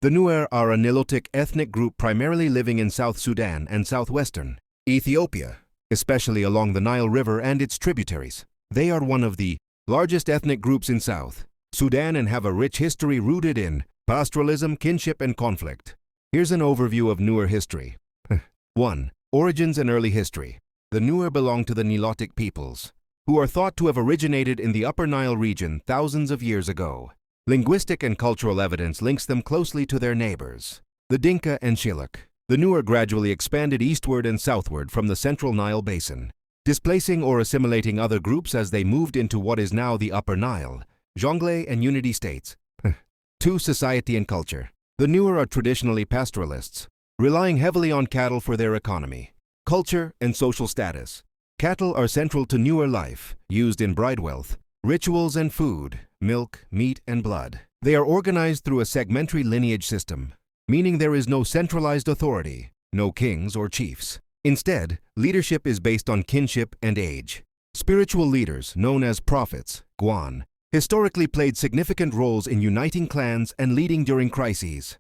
The Nuer are a Nilotic ethnic group primarily living in South Sudan and southwestern Ethiopia, especially along the Nile River and its tributaries. They are one of the largest ethnic groups in South Sudan and have a rich history rooted in pastoralism, kinship, and conflict. Here's an overview of Nuer history. 1. Origins and early history. The Nuer belong to the Nilotic peoples, who are thought to have originated in the Upper Nile region thousands of years ago. Linguistic and cultural evidence links them closely to their neighbors, the Dinka and Shilluk. The Nuer gradually expanded eastward and southward from the central Nile basin, displacing or assimilating other groups as they moved into what is now the Upper Nile, Jonglei and Unity states. 2. Society and culture. The Nuer are traditionally pastoralists, relying heavily on cattle for their economy, culture, and social status. Cattle are central to Nuer life, used in bride wealth, rituals and food, milk, meat, and blood. They are organized through a segmentary lineage system, meaning there is no centralized authority, no kings or chiefs. Instead, leadership is based on kinship and age. Spiritual leaders, known as prophets, Guan, historically played significant roles in uniting clans and leading during crises.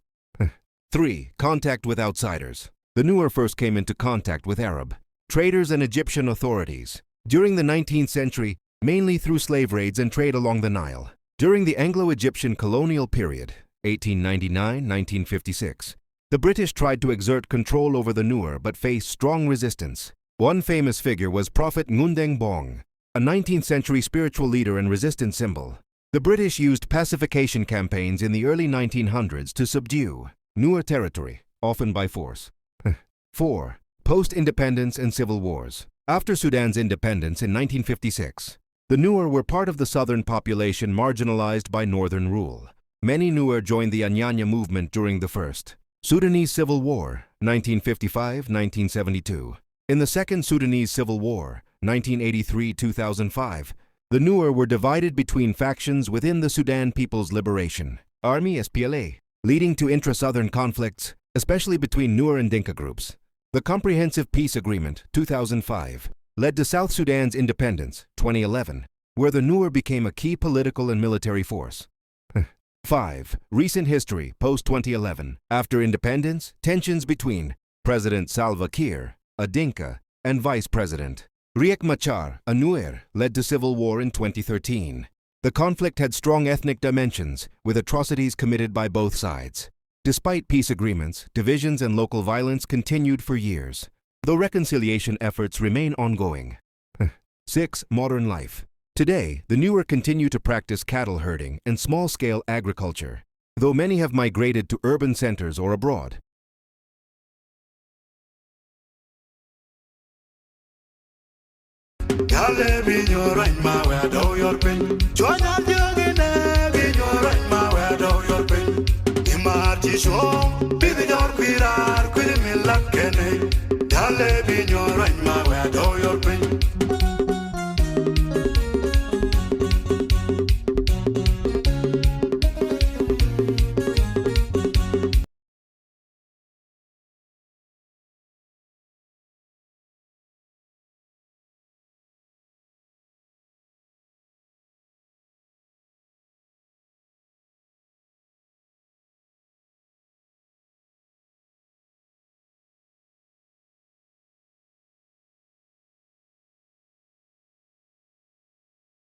3. Contact with outsiders. The Nuer first came into contact with Arab traders and Egyptian authorities during the 19th century, mainly through slave raids and trade along the Nile. During the Anglo-Egyptian colonial period, 1899-1956, the British tried to exert control over the Nuer but faced strong resistance. One famous figure was Prophet Ngundeng Bong, a 19th century spiritual leader and resistance symbol. The British used pacification campaigns in the early 1900s to subdue Nuer territory, often by force. 4. Post-independence and civil wars. After Sudan's independence in 1956, the Nuer were part of the southern population marginalized by northern rule. Many Nuer joined the Anyanya movement during the First Sudanese Civil War, 1955-1972. In the Second Sudanese Civil War, 1983-2005, the Nuer were divided between factions within the Sudan People's Liberation Army (SPLA), leading to intra-southern conflicts, especially between Nuer and Dinka groups. The Comprehensive Peace Agreement, 2005, led to South Sudan's independence, 2011, where the Nuer became a key political and military force. 5. Recent history, post-2011. After independence, tensions between President Salva Kiir, a Dinka, and Vice President Riek Machar, a Nuer, led to civil war in 2013. The conflict had strong ethnic dimensions, with atrocities committed by both sides. Despite peace agreements, divisions and local violence continued for years, though reconciliation efforts remain ongoing. 6. Modern life. Today, the Nuer continue to practice cattle herding and small-scale agriculture, though many have migrated to urban centers or abroad. Marchi show, bidi nyor kwira.